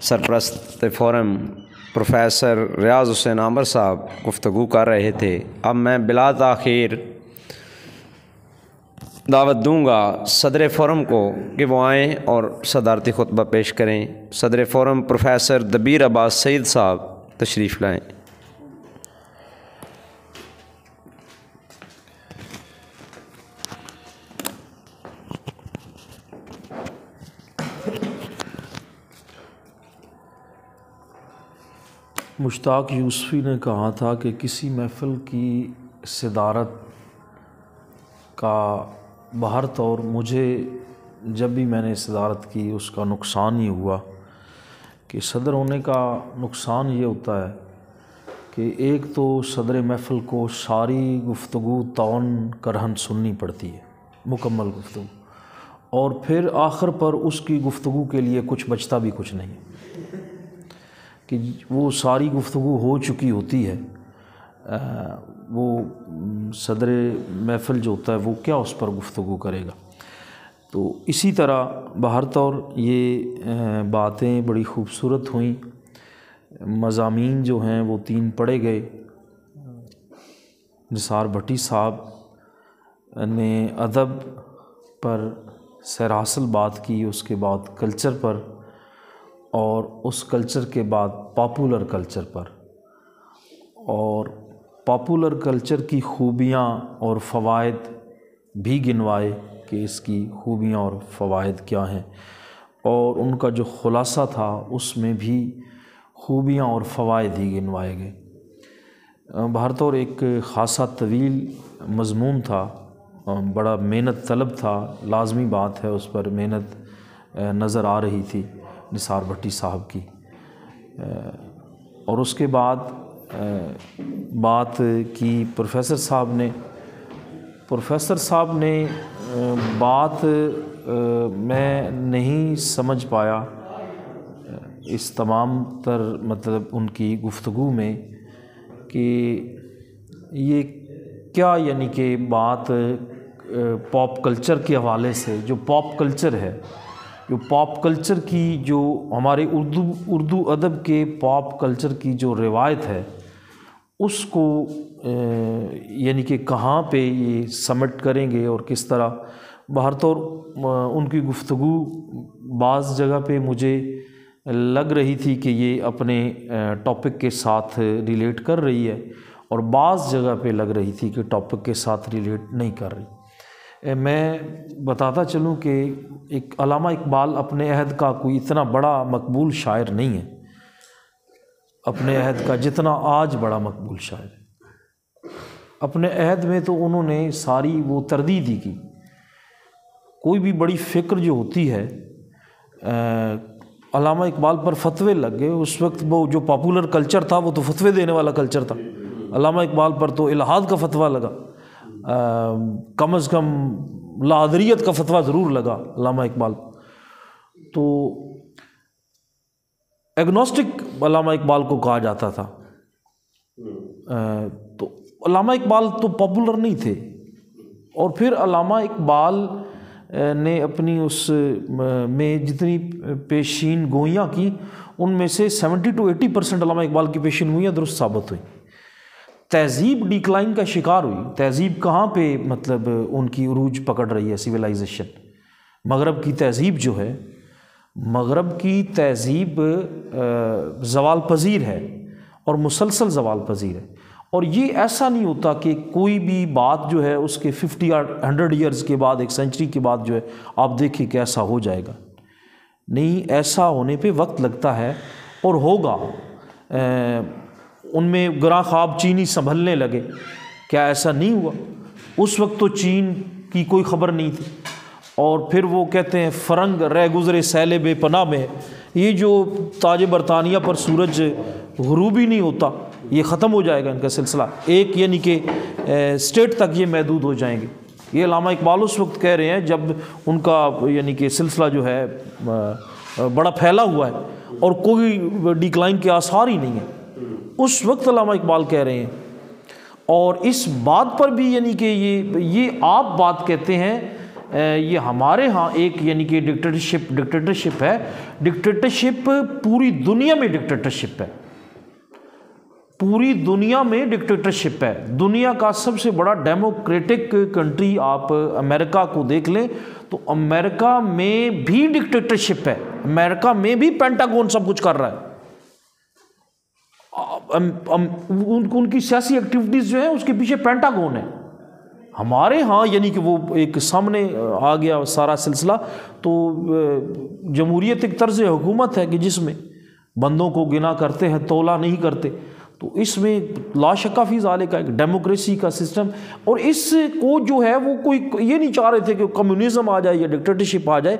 سرپرست forum professor ریاض حسین عامر صاحب گفتگو کر رہے تھے۔ اب میں بلا تاخیر دعوت دوں گا صدر فورم کو کہ وہ آئیں اور صدارتی خطبہ پیش کریں۔ صدر فورم پروفیسر دبیر عباس سعید صاحب تشریف لائیں۔ مشتاق یوسفی نے کہا تھا کہ کسی محفل کی صدارت کا بہر طور مجھے جب بھی میں نے صدارت کی اس کا نقصان یہ ہوا کہ صدر ہونے کا نقصان یہ ہوتا ہے کہ ایک تو صدر محفل کو ساری گفتگو طون کرہن سننی پڑتی ہے، مکمل گفتگو، اور پھر آخر پر اس کی گفتگو کے لیے کچھ بچتا بھی کچھ نہیں کہ وہ ساری گفتگو ہو چکی ہوتی ہے۔ وہ صدر محفل جو ہوتا ہے وہ کیا اس پر گفتگو کرے گا۔ تو اسی طرح بہر طور یہ باتیں بڑی خوبصورت ہوئیں، مضامین جو ہیں وہ 3 پڑھے گئے۔ نثار بھٹی صاحب نے ادب پر سرحاصل بات کی، اس کے بعد کلچر پر، اور اس کلچر کے بعد پاپولر کلچر پر، اور پاپولر کلچر کی خوبیاں اور فوائد بھی گنوائے کہ اس کی خوبیاں اور فوائد کیا ہیں، اور ان کا جو خلاصہ تھا اس میں بھی خوبیاں اور فوائد ہی گنوائے گئے۔ بہر طور ایک خاصہ طویل مضمون تھا، بڑا محنت طلب تھا، لازمی بات ہے اس پر محنت نظر آ رہی تھی نثار بھٹی صاحب کی۔ اور اس کے بعد بات کی پروفیسر صاحب نے بات میں نہیں سمجھ پایا اس تمام تر مطلب ان کی گفتگو میں کہ یہ کیا، یعنی کہ بات پاپ کلچر کے حوالے سے، جو پاپ کلچر ہے، جو پاپ کلچر کی جو ہمارے اردو ادب کے پاپ کلچر کی جو روایت ہے اس کو یعنی کہ کہاں پہ یہ سمٹ کریں گے اور کس طرح۔ بہر طور ان کی گفتگو بعض جگہ پہ مجھے لگ رہی تھی کہ یہ اپنے ٹاپک کے ساتھ ریلیٹ کر رہی ہے، اور بعض جگہ پہ لگ رہی تھی کہ ٹاپک کے ساتھ ریلیٹ نہیں کر رہی۔ میں بتاتا چلوں کہ ایک علامہ اقبال اپنے عہد کا کوئی اتنا بڑا مقبول شاعر نہیں ہے، اپنے عہد کا جتنا آج بڑا مقبول شاعر ہے۔ اپنے عہد میں تو انہوں نے ساری وہ تردید ہی کی۔ کوئی بھی بڑی فکر جو ہوتی ہے، علامہ اقبال پر فتوے لگ گئے اس وقت، وہ جو پاپولر کلچر تھا وہ تو فتوے دینے والا کلچر تھا، علامہ اقبال پر تو الحاد کا فتویٰ لگا، کم از کم لادریت کا فتویٰ ضرور لگا علامہ اقبال۔ تو ایگنوسٹک علامہ اقبال کو کہا جاتا تھا۔ تو علامہ اقبال تو پاپولر نہیں تھے، اور پھر علامہ اقبال نے اپنی اس میں جتنی پیشین گوئیاں کی ان میں سے 70 to 80% علامہ اقبال کی پیشین گوئیاں درست ثابت ہوئیں۔ تہذیب ڈیکلائن کا شکار ہوئی۔ تہذیب کہاں پہ مطلب ان کی عروج پکڑ رہی ہے؟ سویلائزیشن، مغرب کی تہذیب جو ہے، مغرب کی تہذیب زوال پذیر ہے اور مسلسل زوال پذیر ہے، اور یہ ایسا نہیں ہوتا کہ کوئی بھی بات جو ہے اس کے 50 یا 100 ایئرز کے بعد، 1 سینچری کے بعد جو ہے آپ دیکھیں کہ ایسا ہو جائے گا۔ نہیں، ایسا ہونے پہ وقت لگتا ہے اور ہوگا۔ ان میں گراں خواب چینی سنبھلنے لگے، کیا ایسا نہیں ہوا؟ اس وقت تو چین کی کوئی خبر نہیں تھی، اور پھر وہ کہتے ہیں فرنگ رہ گزرے سیل بے پناہ میں۔ یہ جو تاج برطانیہ پر سورج غروب ہی نہیں ہوتا، یہ ختم ہو جائے گا ان کا سلسلہ، ایک یعنی کہ اسٹیٹ تک یہ محدود ہو جائیں گے۔ یہ علامہ اقبال اس وقت کہہ رہے ہیں جب ان کا یعنی کہ سلسلہ جو ہے بڑا پھیلا ہوا ہے اور کوئی ڈیکلائن کے آثار ہی نہیں ہے، اس وقت علامہ اقبال کہہ رہے ہیں۔ اور اس بات پر بھی یعنی کہ یہ آپ بات کہتے ہیں یہ ہمارے ہاں ایک یعنی کہ ڈکٹیٹرشپ ہے. ڈکٹیٹرشپ پوری دنیا میں ڈکٹیٹرشپ ہے, پوری دنیا میں ڈکٹیٹرشپ ہے. دنیا کا سب سے بڑا ڈیموکریٹک کنٹری آپ امریکہ کو دیکھ لیں تو امریکہ میں بھی ڈکٹیٹرشپ ہے, امریکہ میں بھی پینٹاگون سب کچھ کر رہا ہے. ان کی سیاسی ایکٹیویٹیز جو ہیں اس کے پیچھے پینٹاگون ہے. ہمارے ہاں یعنی کہ وہ ایک سامنے آ گیا سارا سلسلہ. تو جمہوریت ایک طرز حکومت ہے کہ جس میں بندوں کو گنا کرتے ہیں, تولا نہیں کرتے. تو اس میں لا شک فی ذالک ایک ڈیموکریسی کا سسٹم, اور اس کو جو ہے وہ کوئی یہ نہیں چاہ رہے تھے کہ کمیونزم آ جائے یا ڈکٹیٹرشپ آ جائے.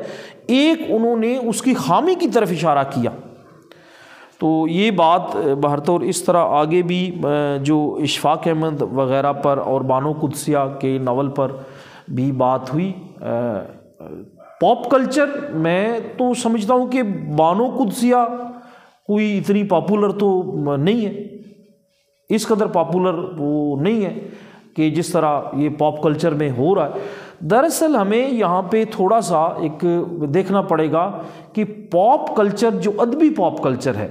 ایک انہوں نے اس کی خامی کی طرف اشارہ کیا. تو یہ بات بہرطور اس طرح آگے بھی جو اشفاق احمد وغیرہ پر اور بانو قدسیہ کے ناول پر بھی بات ہوئی. پاپ کلچر میں تو سمجھتا ہوں کہ بانو قدسیہ کوئی اتنی پاپولر تو نہیں ہے, اس قدر پاپولر وہ نہیں ہے کہ جس طرح یہ پاپ کلچر میں ہو رہا ہے. دراصل ہمیں یہاں پہ تھوڑا سا ایک دیکھنا پڑے گا کہ پاپ کلچر جو ادبی پاپ کلچر ہے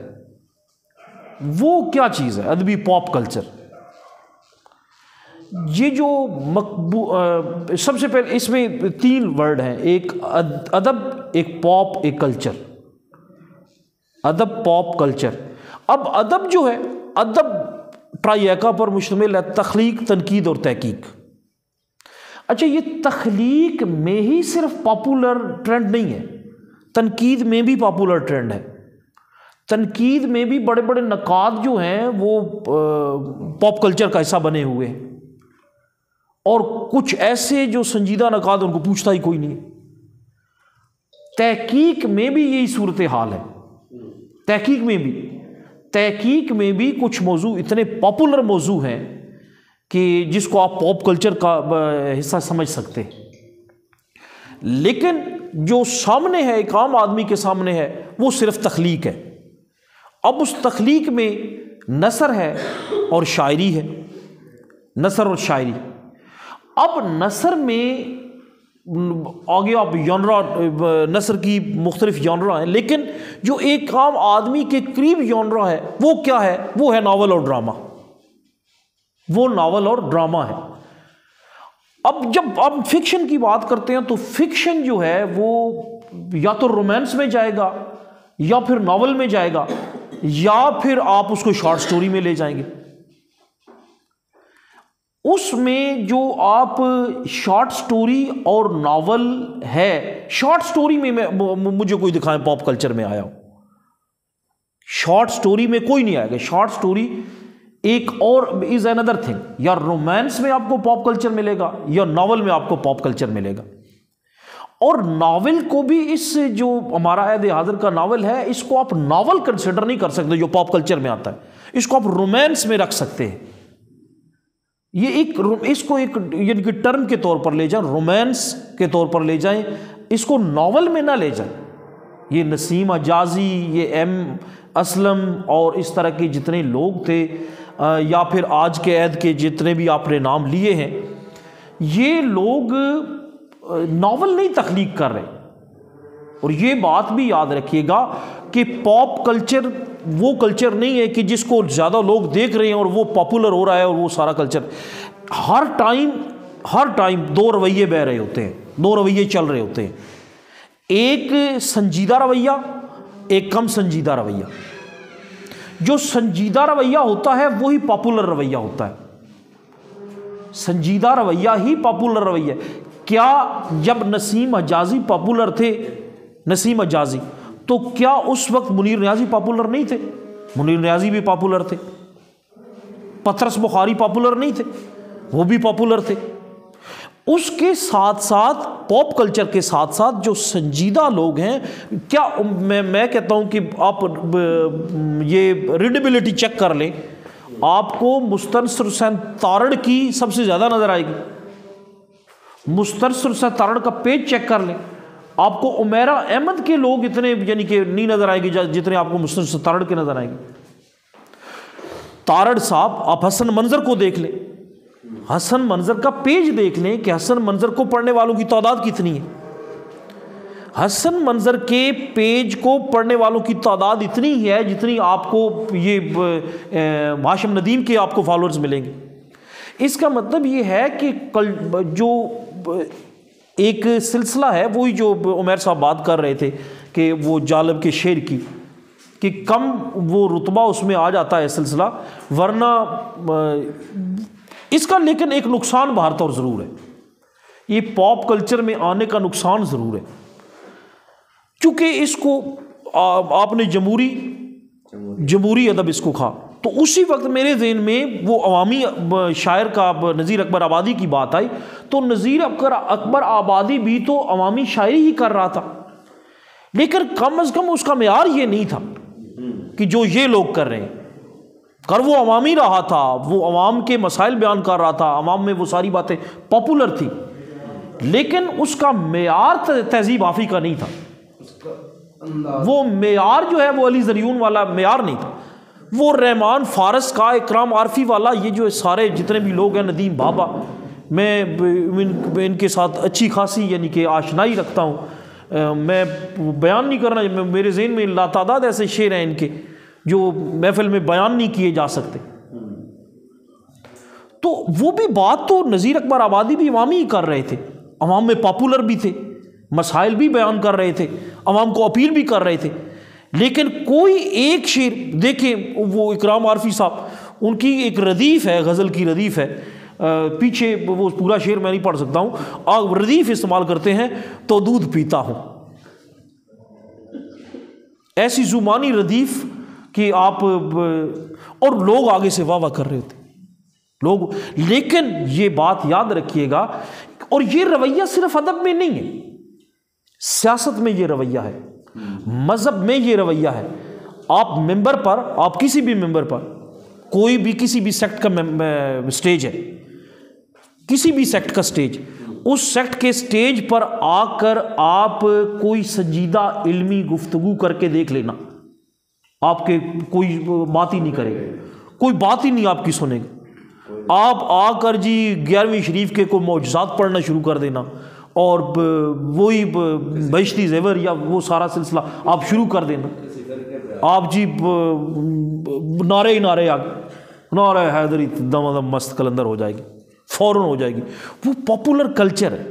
وہ کیا چیز ہے. ادبی پاپ کلچر یہ جو سب سے پہلے اس میں 3 ورڈ ہیں, ایک ادب, ایک پاپ, ایک کلچر. ادب, پاپ, کلچر. اب ادب جو ہے, ادب ٹرائیکا پر مشتمل ہے, تخلیق, تنقید اور تحقیق. اچھا, یہ تخلیق میں ہی صرف پاپولر ٹرینڈ نہیں ہے, تنقید میں بھی پاپولر ٹرینڈ ہے. تنقید میں بھی بڑے بڑے نقاد جو ہیں وہ پاپ کلچر کا حصہ بنے ہوئے ہیں, اور کچھ ایسے جو سنجیدہ نقاد ان کو پوچھتا ہی کوئی نہیں. تحقیق میں بھی یہی صورتحال ہے. تحقیق میں بھی کچھ موضوع اتنے پاپولر موضوع ہیں کہ جس کو آپ پاپ کلچر کا حصہ سمجھ سکتے ہیں, لیکن جو سامنے ہے, ایک عام آدمی کے سامنے ہے, وہ صرف تخلیق ہے. اب اس تخلیق میں نثر ہے اور شاعری ہے, نثر اور شاعری. اب نثر میں آگے آپ جانرا, نثر کی مختلف جانرا ہیں, لیکن جو ایک عام آدمی کے قریب جانرا ہے وہ کیا ہے, وہ ہے ناول اور ڈرامہ. وہ ناول اور ڈرامہ ہے. اب جب آپ فکشن کی بات کرتے ہیں تو فکشن جو ہے وہ یا تو رومانس میں جائے گا, یا پھر ناول میں جائے گا, یا پھر آپ اس کو شارٹ سٹوری میں لے جائیں گے. اس میں جو آپ شارٹ سٹوری اور ناول ہے, شارٹ سٹوری میں مجھے کوئی دکھائیں پاپ کلچر میں آیا ہو. شارٹ سٹوری میں کوئی نہیں آئے گا. شارٹ سٹوری ایک اور از اندر تھنگ. یا رومانس میں آپ کو پاپ کلچر ملے گا, یا ناول میں آپ کو پاپ کلچر ملے گا. اور ناول کو بھی اس جو ہمارا عہد حاضر کا ناول ہے, اس کو آپ ناول کنسیڈر نہیں کر سکتے جو پاپ کلچر میں آتا ہے. اس کو آپ رومانس میں رکھ سکتے ہیں. یہ اس کو ایک یعنی کہ ٹرم کے طور پر لے جائیں, رومانس کے طور پر لے جائیں, اس کو ناول میں نہ لے جائیں. یہ نسیم حجازی, یہ ایم اسلم اور اس طرح کے جتنے لوگ تھے, یا پھر آج کے عہد کے جتنے بھی آپ نے نام لیے ہیں, یہ لوگ ناول نہیں تخلیق کر رہے. اور یہ بات بھی یاد رکھیے گا کہ پاپ کلچر وہ کلچر نہیں ہے کہ جس کو زیادہ لوگ دیکھ رہے ہیں اور وہ پاپولر ہو رہا ہے اور وہ سارا کلچر. ہر ٹائم 2 رویے بہ رہے ہوتے ہیں, 2 رویے چل رہے ہوتے ہیں. ایک سنجیدہ رویہ, ایک کم سنجیدہ رویہ. جو سنجیدہ رویہ ہوتا ہے وہی پاپولر رویہ ہوتا ہے. سنجیدہ رویہ ہی پاپولر رویہ. کیا جب نسیم حجازی پاپولر تھے, نسیم حجازی, تو کیا اس وقت منیر نیازی پاپولر نہیں تھے؟ منیر نیازی بھی پاپولر تھے. پطرس بخاری پاپولر نہیں تھے؟ وہ بھی پاپولر تھے. اس کے ساتھ ساتھ پاپ کلچر کے ساتھ ساتھ جو سنجیدہ لوگ ہیں, کیا میں کہتا ہوں کہ آپ یہ ریڈیبلٹی چیک کر لیں, آپ کو مستنصر حسین تارڑ کی سب سے زیادہ نظر آئے گی. مستنصر حسین تارڑ کا پیج چیک کر لیں, آپ کو عمیرہ احمد کے لوگ اتنے یعنی کہ نہیں نظر آئے گی جتنے آپ کو مستنصر تارڑ کے نظر آئیں گے. تارڑ صاحب, آپ حسن منظر کو دیکھ لیں, حسن منظر کا پیج دیکھ لیں کہ حسن منظر کو پڑھنے والوں کی تعداد کتنی ہے. حسن منظر کے پیج کو پڑھنے والوں کی تعداد اتنی ہی ہے جتنی آپ کو یہ ہاشم ندیم کے آپ کو فالوورز ملیں گے. اس کا مطلب یہ ہے کہ جو ایک سلسلہ ہے وہی جو عمیر صاحب بات کر رہے تھے کہ وہ جالب کے شعر کی کہ کم وہ رتبہ اس میں آ جاتا ہے سلسلہ، ورنہ اس کا لیکن ایک نقصان باہر طور ضرور ہے. یہ پاپ کلچر میں آنے کا نقصان ضرور ہے، چونکہ اس کو آپ نے جمہوری ادب اس کو کھا. تو اسی وقت میرے ذہن میں وہ عوامی شاعر کا نذیر اکبر آبادی کی بات آئی، تو نذیر اکبر آبادی بھی تو عوامی شاعری ہی کر رہا تھا، لیکن کم از کم اس کا معیار یہ نہیں تھا کہ جو یہ لوگ کر رہے ہیں. کر وہ عوامی رہا تھا، وہ عوام کے مسائل بیان کر رہا تھا، عوام میں وہ ساری باتیں پاپولر تھی، لیکن اس کا معیار تہذیب آفی کا نہیں تھا. وہ معیار جو ہے وہ علی زریون والا معیار نہیں تھا، وہ رحمان فارس کا، اکرام عارفی والا، یہ جو سارے جتنے بھی لوگ ہیں، ندیم بابا، میں ان کے ساتھ اچھی خاصی یعنی کہ آشنائی رکھتا ہوں. میں بیان نہیں کرنا، میرے ذہن میں لاتعداد ایسے شعر ہیں ان کے جو محفل میں بیان نہیں کیے جا سکتے. تو وہ بھی بات تو نذیر اکبر آبادی بھی عوامی ہی کر رہے تھے، عوام میں پاپولر بھی تھے، مسائل بھی بیان کر رہے تھے، عوام کو اپیل بھی کر رہے تھے. لیکن کوئی ایک شعر دیکھیں، وہ اکرام عارفی صاحب، ان کی ایک ردیف ہے، غزل کی ردیف ہے، پیچھے وہ پورا شعر میں نہیں پڑھ سکتا ہوں، آپ ردیف استعمال کرتے ہیں تو دودھ پیتا ہوں. ایسی زمانی ردیف کہ آپ، اور لوگ آگے سے واہ واہ کر رہے تھے لوگ. لیکن یہ بات یاد رکھیے گا، اور یہ رویہ صرف ادب میں نہیں ہے، سیاست میں یہ رویہ ہے، مذہب میں یہ رویہ ہے. آپ ممبر پر، آپ کسی بھی ممبر پر، کوئی بھی کسی بھی سیکٹ کا سٹیج ہے، کسی بھی سیکٹ کا سٹیج، اس سیکٹ کے سٹیج پر آ کر آپ کوئی سنجیدہ علمی گفتگو کر کے دیکھ لینا، آپ کے کوئی بات ہی نہیں کرے گا، کوئی بات ہی نہیں آپ کی سنے گا. آپ آ کر جی 11ویں شریف کے کوئی معجزات پڑھنا شروع کر دینا، اور وہی بہشتی زیور یا وہ سارا سلسلہ آپ شروع کر دینا. آپ جی نعرے ہی نعرے نعرہ حیدری دم دم مست کلندر ہو جائے گی، فوراً ہو جائے گی. وہ پاپولر کلچر ہے.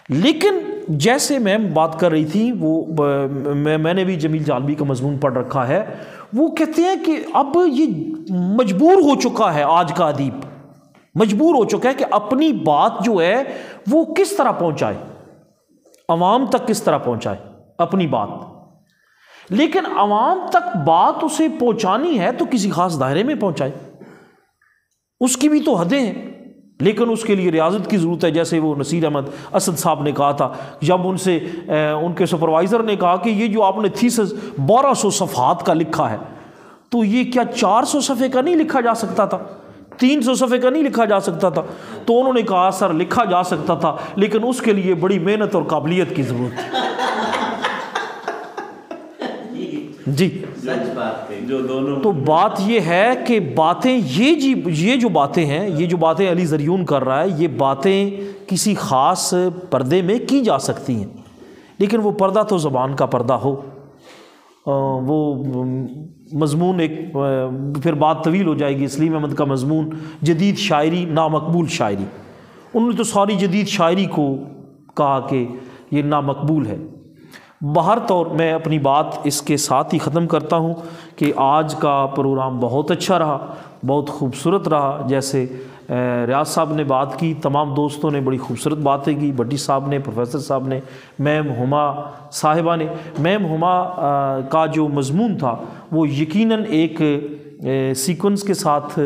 لیکن جیسے میں بات کر رہی تھی، وہ میں نے بھی جمیل جالبی کا مضمون پڑھ رکھا ہے، وہ کہتے ہیں کہ اب یہ مجبور ہو چکا ہے، آج کا ادیب مجبور ہو چکا ہے کہ اپنی بات جو ہے وہ کس طرح پہنچائے، عوام تک کس طرح پہنچائے اپنی بات. لیکن عوام تک بات اسے پہنچانی ہے تو کسی خاص دائرے میں پہنچائے، اس کی بھی تو حدیں ہیں. لیکن اس کے لیے ریاضت کی ضرورت ہے. جیسے وہ نصیر احمد اسد صاحب نے کہا تھا، جب ان سے ان کے سپروائزر نے کہا کہ یہ جو آپ نے تھیسس 1200 صفحات کا لکھا ہے، تو یہ کیا 400 صفحے کا نہیں لکھا جا سکتا تھا، 300 صفحے کا نہیں لکھا جا سکتا تھا؟ تو انہوں نے کہا سر لکھا جا سکتا تھا، لیکن اس کے لیے بڑی محنت اور قابلیت کی ضرورت تھی. جی جو دونوں تو بات یہ ہے کہ باتیں یہ جو باتیں ہیں، یہ جو باتیں علی زریون کر رہا ہے، یہ باتیں کسی خاص پردے میں کی جا سکتی ہیں، لیکن وہ پردہ تو زبان کا پردہ ہو. وہ مضمون ایک پھر بات طویل ہو جائے گی. سلیم احمد کا مضمون جدید شاعری نامقبول شاعری، انہوں نے تو ساری جدید شاعری کو کہا کہ یہ نامقبول ہے. بہر طور میں اپنی بات اس کے ساتھ ہی ختم کرتا ہوں کہ آج کا پروگرام بہت اچھا رہا، بہت خوبصورت رہا. جیسے ریاض صاحب نے بات کی، تمام دوستوں نے بڑی خوبصورت باتیں کی، بٹی صاحب نے، پروفیسر صاحب نے، میم ہما صاحبہ نے. میم ہما کا جو مضمون تھا وہ یقیناً ایک سیکوینس کے ساتھ،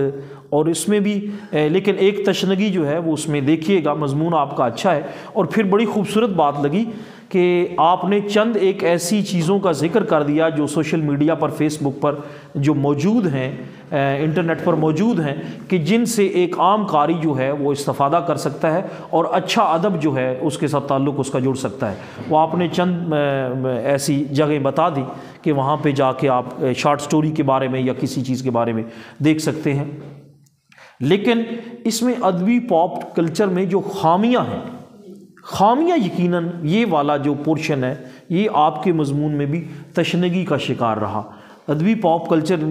اور اس میں بھی لیکن ایک تشنگی جو ہے وہ اس میں دیکھیے گا. مضمون آپ کا اچھا ہے. اور پھر بڑی خوبصورت بات لگی کہ آپ نے چند ایک ایسی چیزوں کا ذکر کر دیا جو سوشل میڈیا پر، فیس بک پر جو موجود ہیں، انٹرنیٹ پر موجود ہیں، کہ جن سے ایک عام قاری جو ہے وہ استفادہ کر سکتا ہے اور اچھا ادب جو ہے اس کے ساتھ تعلق اس کا جڑ سکتا ہے. وہ آپ نے چند ایسی جگہیں بتا دی کہ وہاں پہ جا کے آپ شارٹ سٹوری کے بارے میں یا کسی چیز کے بارے میں دیکھ سکتے ہیں. لیکن اس میں ادبی پاپ کلچر میں جو خامیاں ہیں، خامیاں یقیناً یہ والا جو پورشن ہے یہ آپ کے مضمون میں بھی تشنگی کا شکار رہا۔ ادبی پاپ کلچر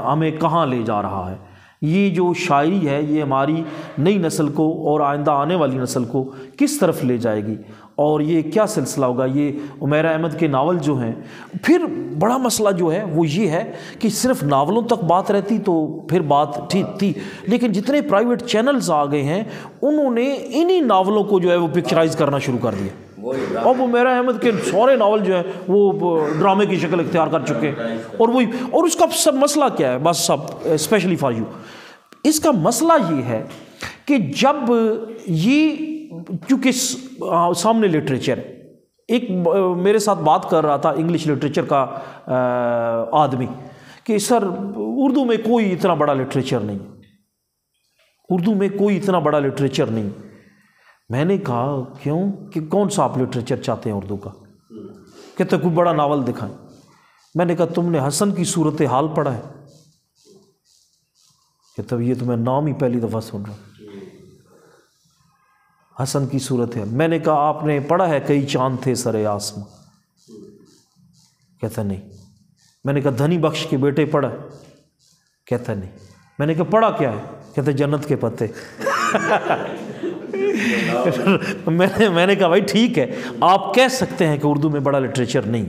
ہمیں کہاں لے جا رہا ہے؟ یہ جو شاعری ہے یہ ہماری نئی نسل کو اور آئندہ آنے والی نسل کو کس طرف لے جائے گی، اور یہ کیا سلسلہ ہوگا؟ یہ عمیر احمد کے ناول جو ہیں، پھر بڑا مسئلہ جو ہے وہ یہ ہے کہ صرف ناولوں تک بات رہتی تو پھر بات ٹھیک تھی، لیکن جتنے پرائیویٹ چینلز آ گئے ہیں انہوں نے انہی ناولوں کو جو ہے وہ پکچرائز کرنا شروع کر دیا۔ اب عمیر احمد کے سارے ناول جو ہیں وہ ڈرامے کی شکل اختیار کر چکے ہیں، اور اس کا سب مسئلہ کیا ہے؟ بس سب اسپیشلی فار یو، اس کا مسئلہ یہ ہے کہ جب یہ کیونکہ سامنے لٹریچر ہے، ایک میرے ساتھ بات کر رہا تھا انگلش لٹریچر کا آدمی کہ سر اردو میں کوئی اتنا بڑا لٹریچر نہیں، اردو میں کوئی اتنا بڑا لٹریچر نہیں۔ میں نے کہا کیوں؟ کہ کون سا آپ لٹریچر چاہتے ہیں اردو کا؟ کہتے کوئی بڑا ناول دکھائیں۔ میں نے کہا تم نے حسن کی صورتحال پڑھا ہے؟ کہ تب یہ تو میں نام ہی پہلی دفعہ سن رہا ہوں، حسن کی صورتحال۔ میں نے کہا آپ نے پڑھا ہے کئی چاند تھے سرے آسماں؟ کہتا نہیں۔ میں نے کہا دھنی بخش کے بیٹے پڑھا؟ کہتا نہیں۔ میں نے کہا پڑھا کیا ہے؟ کہتے جنت کے پتے۔ میں نے کہا بھائی ٹھیک ہے، آپ کہہ سکتے ہیں کہ اردو میں بڑا لٹریچر نہیں۔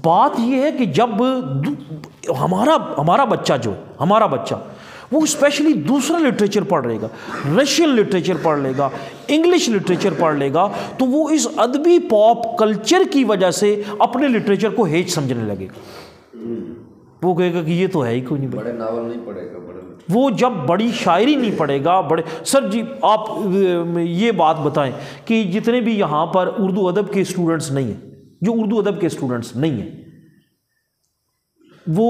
بات یہ ہے کہ جب ہمارا بچہ وہ اسپیشلی دوسرا لٹریچر پڑھ لے گا، رشین لٹریچر پڑھ لے گا، انگلش لٹریچر پڑھ لے گا، تو وہ اس ادبی پاپ کلچر کی وجہ سے اپنے لٹریچر کو ہیچ سمجھنے لگے گا۔ وہ کہے گا کہ یہ تو ہے ہی کوئی نہیں، بڑے ناول نہیں پڑھے گا، وہ جب بڑی شاعری نہیں پڑھے گا، بڑے سر جی آپ یہ بات بتائیں کہ جتنے بھی یہاں پر اردو ادب کے اسٹوڈنٹس نہیں ہیں، جو اردو ادب کے اسٹوڈنٹس نہیں ہیں، وہ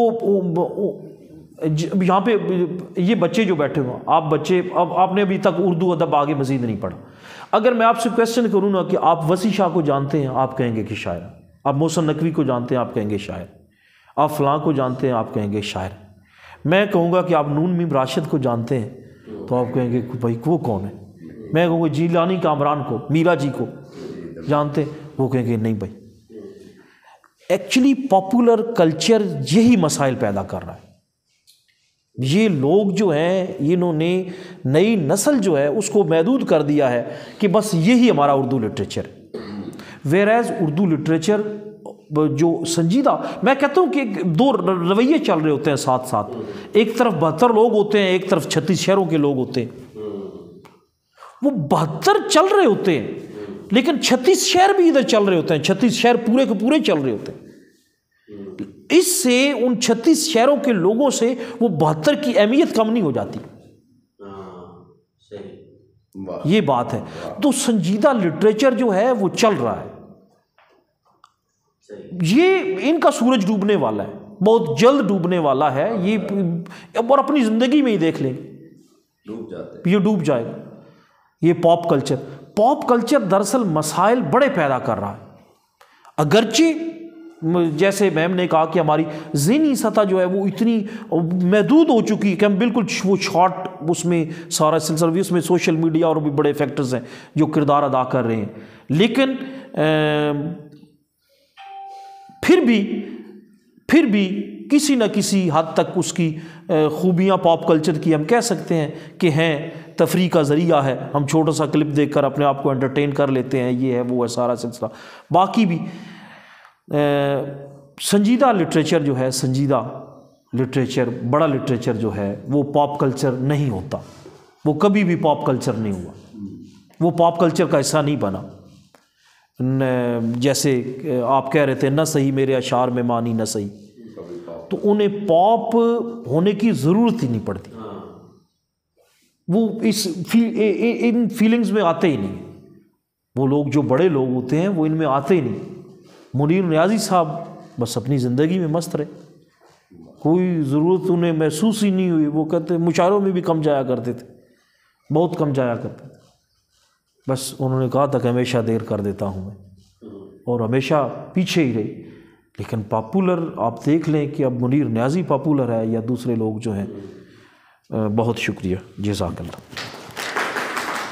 یہاں پہ یہ بچے جو بیٹھے ہوئے، اب آپ نے ابھی تک اردو ادب آگے مزید نہیں پڑھا۔ اگر میں آپ سے کویسچن کروں نا کہ آپ وسیع شاہ کو جانتے ہیں، آپ کہیں گے کہ شاعر۔ آپ محسن نقوی کو جانتے ہیں، آپ کہیں گے شاعر۔ آپ فلاں کو جانتے ہیں، آپ کہیں گے شاعر۔ میں کہوں گا کہ آپ نون میم راشد کو جانتے ہیں تو آپ کہیں گے بھائی وہ کون ہے؟ میں کہوں گا جیلانی کامران کو، میرا جی کو جانتے ہیں؟ وہ کہیں گے نہیں بھائی۔ ایکچولی پاپولر کلچر یہی مسائل پیدا کر رہا ہے۔ یہ لوگ جو ہیں انہوں نے نئی نسل جو ہے اس کو محدود کر دیا ہے کہ بس یہی ہمارا اردو لٹریچر ہے، ویئر اردو لٹریچر جو سنجیدہ، میں کہتا ہوں کہ دو رویے چل رہے ہوتے ہیں ساتھ ساتھ۔ ایک طرف 72 لوگ ہوتے ہیں، ایک طرف 36 شہروں کے لوگ ہوتے ہیں۔ وہ 72 چل رہے ہوتے ہیں لیکن 36 شہر بھی ادھر چل رہے ہوتے ہیں، 36 شہر پورے کے پورے چل رہے ہوتے ہیں۔ اس سے ان 36 شہروں کے لوگوں سے وہ 72 کی اہمیت کم نہیں ہو جاتی۔ یہ بات ہے۔ تو سنجیدہ لٹریچر جو ہے وہ چل رہا ہے، یہ ان کا سورج ڈوبنے والا ہے، بہت جلد ڈوبنے والا ہے یہ، اور اپنی زندگی میں ہی دیکھ لیں یہ ڈوب جائے گا۔ یہ پاپ کلچر دراصل مسائل بڑے پیدا کر رہا ہے، اگرچہ جیسے میم نے کہا کہ ہماری ذہنی سطح جو ہے وہ اتنی محدود ہو چکی ہے کہ ہم بالکل وہ شارٹ اس میں سارا سلسلہ، اس میں سوشل میڈیا اور بھی بڑے فیکٹرز ہیں جو کردار ادا کر رہے ہیں، لیکن پھر بھی کسی نہ کسی حد تک اس کی خوبیاں پاپ کلچر کی ہم کہہ سکتے ہیں کہ ہیں، تفریح کا ذریعہ ہے، ہم چھوٹا سا کلپ دیکھ کر اپنے آپ کو انٹرٹین کر لیتے ہیں، یہ ہے وہ ہے سارا سلسلہ۔ باقی بھی سنجیدہ لٹریچر جو ہے، سنجیدہ لٹریچر، بڑا لٹریچر جو ہے وہ پاپ کلچر نہیں ہوتا، وہ کبھی بھی پاپ کلچر نہیں ہوا، وہ پاپ کلچر کا حصہ نہیں بنا۔ جیسے آپ کہہ رہے تھے نہ صحیح میرے اشعار میں معنی نہ صحیح، تو انہیں پاپ ہونے کی ضرورت ہی نہیں پڑتی، وہ ان فیلنگز میں آتے ہی نہیں۔ وہ لوگ جو بڑے لوگ ہوتے ہیں وہ ان میں آتے ہی نہیں۔ منیر نیازی صاحب بس اپنی زندگی میں مست رہے، کوئی ضرورت انہیں محسوس ہی نہیں ہوئی۔ وہ کہتے مشاعروں میں بھی کم جایا کرتے تھے، بہت کم جایا کرتے تھے، بس انہوں نے کہا تھا کہ ہمیشہ دیر کر دیتا ہوں میں، اور ہمیشہ پیچھے ہی رہے۔ لیکن پاپولر آپ دیکھ لیں کہ اب منیر نیازی پاپولر ہے یا دوسرے لوگ جو ہیں، بہت شکریہ، جزاک اللہ۔